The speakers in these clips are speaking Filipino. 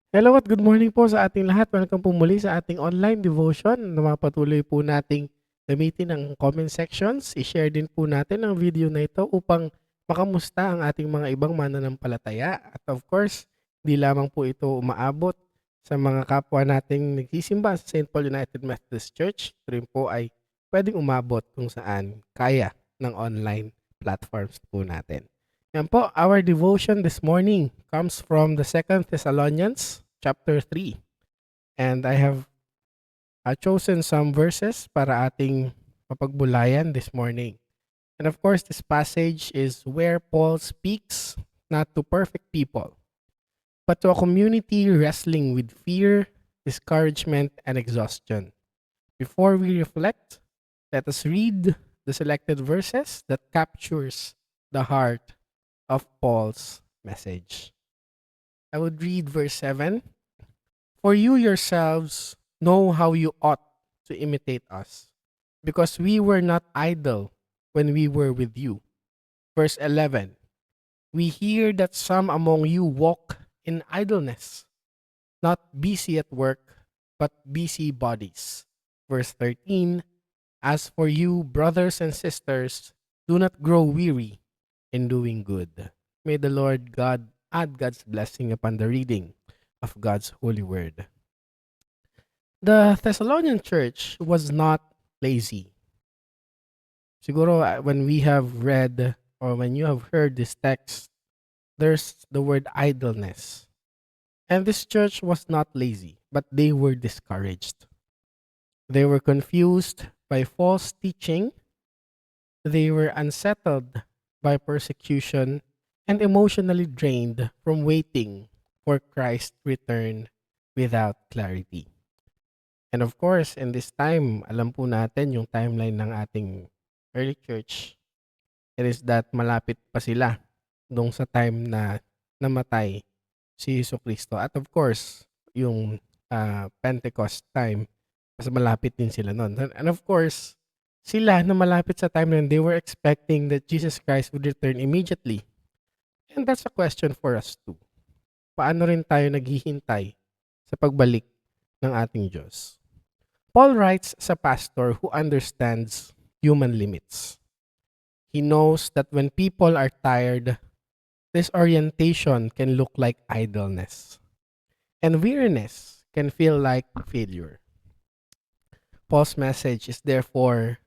Hello at good morning po sa ating lahat. Welcome po muli sa ating online devotion. Napapatuloy po nating gamitin ang comment sections. I-share din po natin ang video na ito upang makamusta ang ating mga ibang mananampalataya. At of course, di lamang po ito umaabot sa mga kapwa nating nagsisimba sa St. Paul United Methodist Church. Ito rin po ay pwedeng umabot kung saan kaya ng online platforms po natin. Yan po, our devotion this morning comes from the Second Thessalonians chapter 3. And I have chosen some verses para ating mapagbulayan this morning. And of course, this passage is where Paul speaks not to perfect people, but to a community wrestling with fear, discouragement, and exhaustion. Before we reflect, let us read the selected verses that captures the heart of Paul's message. I would read verse 7. For you yourselves know how you ought to imitate us, because we were not idle when we were with you. Verse 11. We hear that some among you walk in idleness, not busy at work, but busy bodies. Verse 13. As for you, brothers and sisters, do not grow weary in doing good. May the Lord God add God's blessing upon the reading of God's holy word. The Thessalonian church was not lazy. Siguro when we have read or when you have heard this text, there's the word idleness. And this church was not lazy, but they were discouraged. They were confused by false teaching. They were unsettled by persecution and emotionally drained from waiting for Christ's return without clarity. And of course, in this time, alam po natin yung timeline ng ating early church. It is that malapit pa sila nung sa time na namatay si Jesucristo. At of course, yung Pentecost time, mas malapit din sila nun. And of course, sila na malapit sa time na yun, they were expecting that Jesus Christ would return immediately. And that's a question for us too. Paano rin tayo naghihintay sa pagbalik ng ating Diyos? Paul writes as a pastor who understands human limits. He knows that when people are tired, disorientation can look like idleness, and weariness can feel like failure. Paul's message is therefore,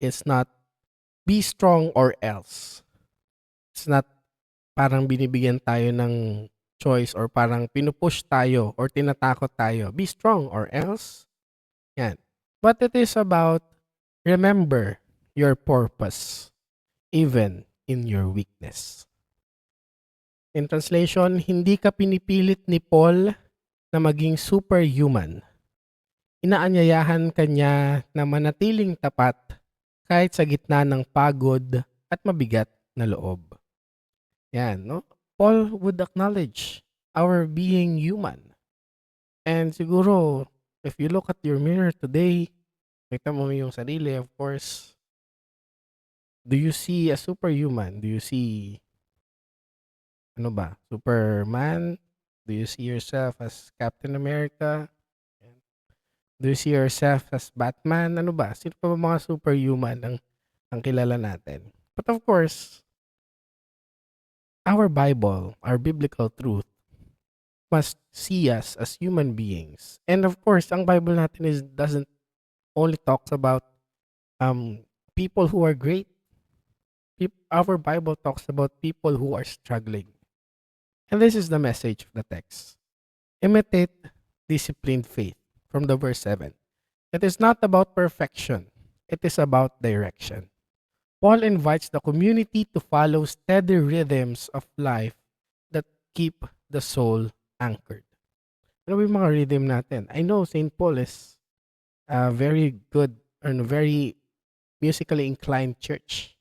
it's not be strong or else. It's not parang binibigyan tayo ng choice or parang pinupush tayo or tinatakot tayo. Be strong or else. Yan. But it is about remember your purpose even in your weakness. In translation, hindi ka pinipilit ni Paul na maging superhuman. Inaanyayahan ka niya na manatiling tapat kahit sa gitna ng pagod at mabigat na loob. Yan, no? Paul would acknowledge our being human. And siguro, if you look at your mirror today, nakita mo yung sarili, of course, do you see a superhuman? Do you see, ano ba, Superman? Do you see yourself as Captain America? Do you see yourself as Batman? Ano ba? Sino pa ba mga superhuman ang kilala natin? But of course, our Bible, our biblical truth, must see us as human beings. And of course, ang Bible natin doesn't only talks about people who are great. Our Bible talks about people who are struggling. And this is the message of the text. Imitate disciplined faith from the verse 7. It is not about perfection. It is about direction. Paul invites the community to follow steady rhythms of life that keep the soul anchored. Ano ba yung mga rhythm natin? I know St. Paul is a very good or very musically inclined church.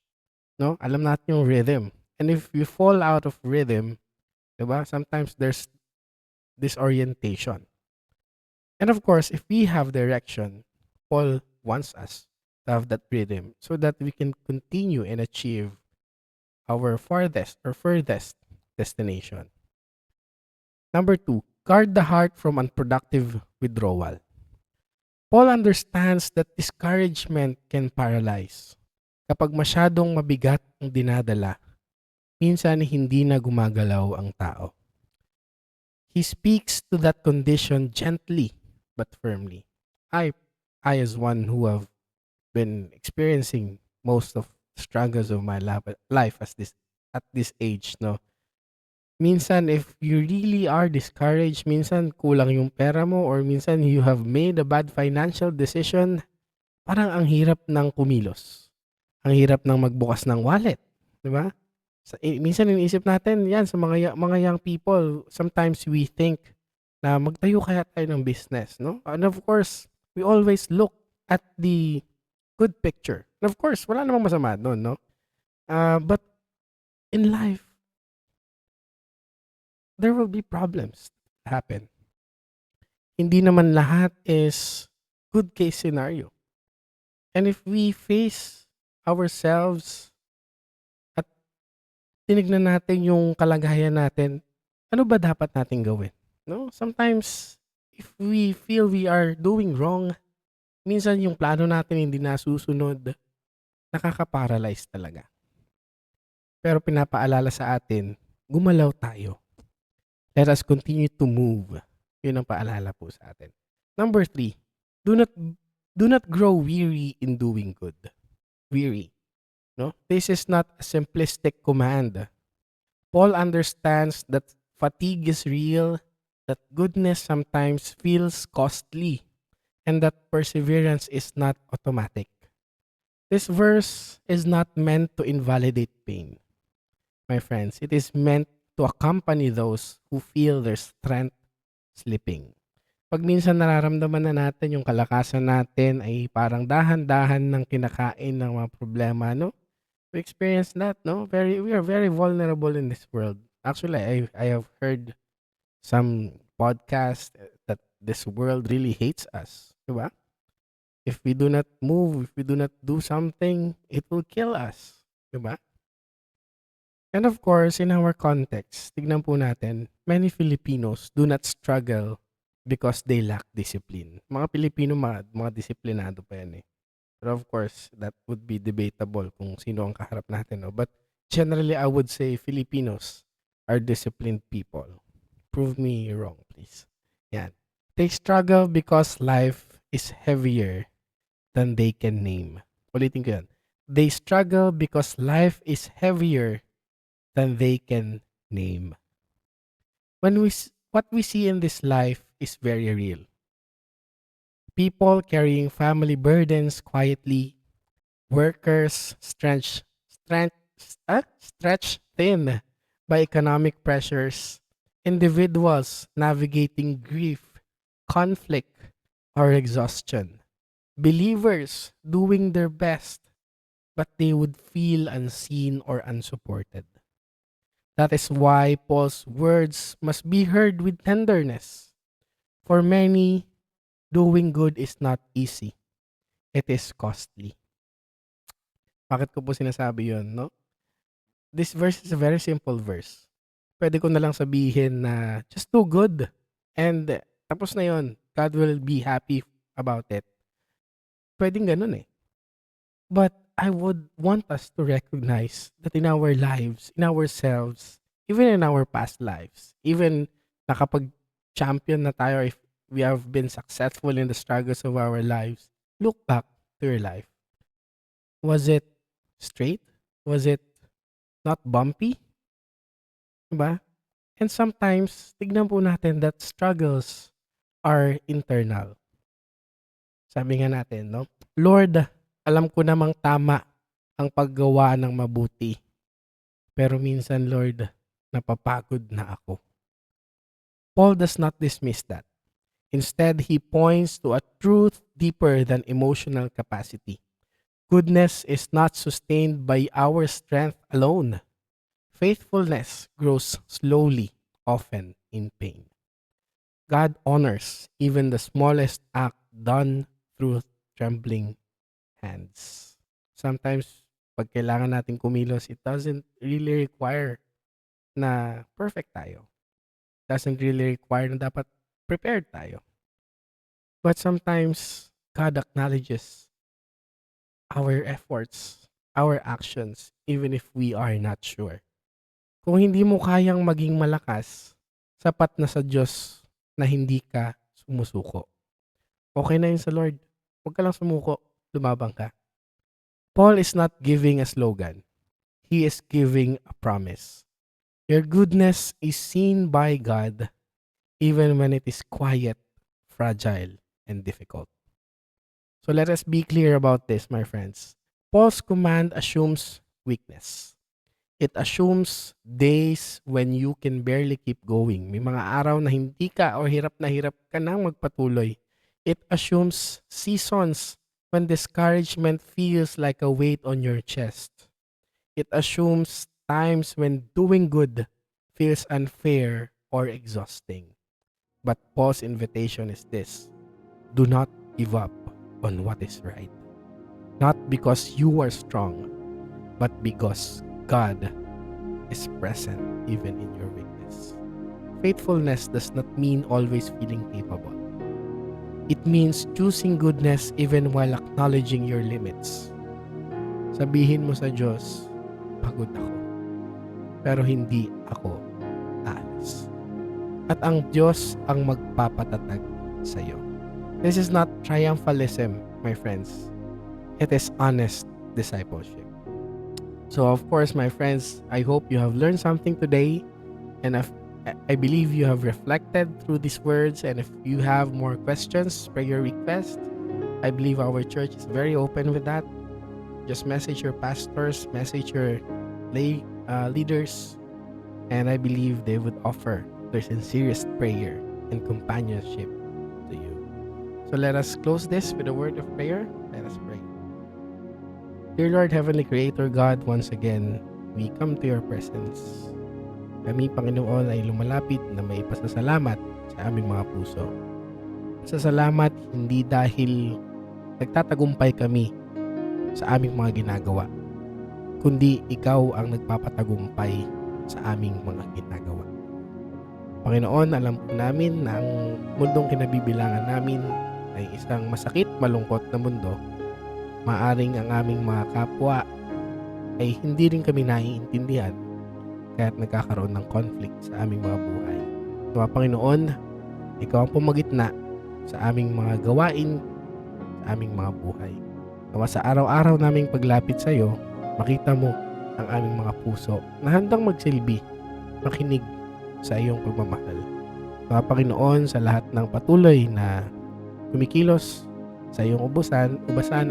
No? Alam natin yung rhythm. And if you fall out of rhythm, diba? Sometimes there's disorientation. And of course, if we have direction, Paul wants us to have that rhythm so that we can continue and achieve our farthest or furthest destination. Number 2, guard the heart from unproductive withdrawal. Paul understands that discouragement can paralyze. Kapag masyadong mabigat ang dinadala, minsan hindi na gumagalaw ang tao. He speaks to that condition gently but firmly. I, I as one who have been experiencing most of the struggles of my life at this age, no. Minsan if you really are discouraged, minsan kulang yung pera mo or minsan you have made a bad financial decision, parang ang hirap ng kumilos. Ang hirap ng magbukas ng wallet, 'di ba? Minsan iniisip natin 'yan sa mga young people, sometimes we think na magtayo kaya tayo ng business, no? And of course, we always look at the good picture. And of course, wala namang masama doon, no? But in life, there will be problems happen. Hindi naman lahat is good case scenario. And if we face ourselves at tinignan natin yung kalagayan natin, ano ba dapat nating gawin? No? Sometimes, if we feel we are doing wrong, minsan yung plano natin hindi nasusunod, nakaka-paralyze talaga. Pero pinapaalala sa atin, gumalaw tayo. Let us continue to move. Yun ang paalala po sa atin. Number 3, do not grow weary in doing good. Weary. No? This is not a simplistic command. Paul understands that fatigue is real, that goodness sometimes feels costly, and that perseverance is not automatic. This verse is not meant to invalidate pain, my friends. It is meant to accompany those who feel their strength slipping. Pag minsan nararamdaman na natin yung kalakasan natin ay parang dahan-dahan ng kinakain ng mga problema, no? We experience that, no? We are very vulnerable in this world. Actually, I have heard some podcast that this world really hates us, diba? If we do not move, if we do not do something, it will kill us, diba? And of course, in our context, tignan po natin, many Filipinos do not struggle because they lack discipline. Mga Pilipino, mga disiplinado pa yan eh. But of course, that would be debatable kung sino ang kaharap natin. No? But generally, I would say Filipinos are disciplined people. Prove me wrong, please. Yan. They struggle because life is heavier than they can name. Ulitin ko yan. They struggle because life is heavier than they can name. What we see in this life is very real. People carrying family burdens quietly, workers stretched thin by economic pressures, individuals navigating grief, conflict, or exhaustion, believers doing their best, but they would feel unseen or unsupported. That is why Paul's words must be heard with tenderness. For many, doing good is not easy. It is costly. Bakit ko po sinasabi yun, no? This verse is a very simple verse. Pwede ko na lang sabihin na just do good. And tapos na yun. God will be happy about it. Pwedeng ganun eh. But I would want us to recognize that in our lives, in ourselves, even in our past lives, even nakapag-champion na tayo, if we have been successful in the struggles of our lives, look back to your life. Was it straight? Was it not bumpy? Diba? And sometimes, tignan po natin that struggles are internal. Sabi nga natin, no? Lord, alam ko namang tama ang paggawa ng mabuti. Pero minsan, Lord, napapagod na ako. Paul does not dismiss that. Instead, he points to a truth deeper than emotional capacity. Goodness is not sustained by our strength alone. Faithfulness grows slowly, often in pain. God honors even the smallest act done through trembling hands. Sometimes, pag kailangan natin kumilos, it doesn't really require na perfect tayo. doesn't really require na dapat prepared tayo. But sometimes, God acknowledges our efforts, our actions, even if we are not sure. Kung hindi mo kayang maging malakas, sapat na sa Diyos na hindi ka sumusuko. Okay na yun sa Lord. Huwag ka lang sumuko, lumabang ka. Paul is not giving a slogan. He is giving a promise. Your goodness is seen by God even when it is quiet, fragile, and difficult. So let us be clear about this, my friends. Paul's command assumes weakness. It assumes days when you can barely keep going. May mga araw na hindi ka o hirap ka nang magpatuloy. It assumes seasons when discouragement feels like a weight on your chest. It assumes times when doing good feels unfair or exhausting. But Paul's invitation is this: do not give up on what is right. Not because you are strong, but because God is present even in your weakness. Faithfulness does not mean always feeling capable. It means choosing goodness even while acknowledging your limits. Sabihin mo sa Diyos, pagod ako, pero hindi ako aalis. At ang Diyos ang magpapatatag sa iyo. This is not triumphalism, my friends. It is honest discipleship. So of course, my friends, I hope you have learned something today, and I believe you have reflected through these words, and if you have more questions, prayer requests, I believe our church is very open with that. Just message your pastors, message your lay leaders, and I believe they would offer their sincerest prayer and companionship to you. So let us close this with a word of prayer. Let us pray. Dear Lord, Heavenly Creator God, once again, we come to your presence. Kami, Panginoon, ay lumalapit na may pasasalamat sa aming mga puso. Pasasalamat hindi dahil nagtatagumpay kami sa aming mga ginagawa, kundi ikaw ang nagpapatagumpay sa aming mga ginagawa. Panginoon, alam po namin na ang mundong kinabibilangan namin ay isang masakit, malungkot na mundo. Maaring ang aming mga kapwa ay hindi rin kami naiintindihan kaya't nagkakaroon ng conflict sa aming mga buhay. Nawa Panginoon, ikaw ang pumagitna sa aming mga gawain, sa aming mga buhay. Nawa sa araw-araw naming paglapit sa iyo, makita mo ang aming mga puso na handang magsilbi, makinig sa iyong pagmamahal. Nawa Panginoon, sa lahat ng patuloy na kumikilos sa iyong ubasan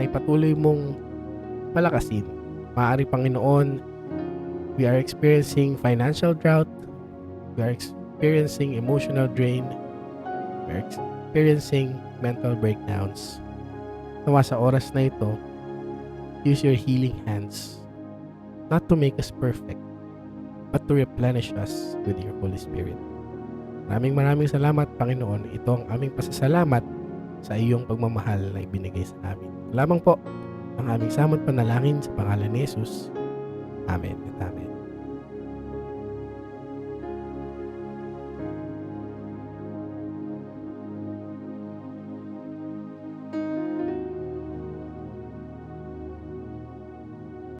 ay patuloy mong palakasin. Maaari, Panginoon, we are experiencing financial drought, we are experiencing emotional drain, we are experiencing mental breakdowns. Nawa sa oras na ito, use your healing hands, not to make us perfect, but to replenish us with your Holy Spirit. Maraming salamat, Panginoon. Ito ang aming pasasalamat sa iyong pagmamahal na ibinigay sa amin. Lamang po ang aming samot panalangin sa pangalan ni Jesus. Amen at Amen.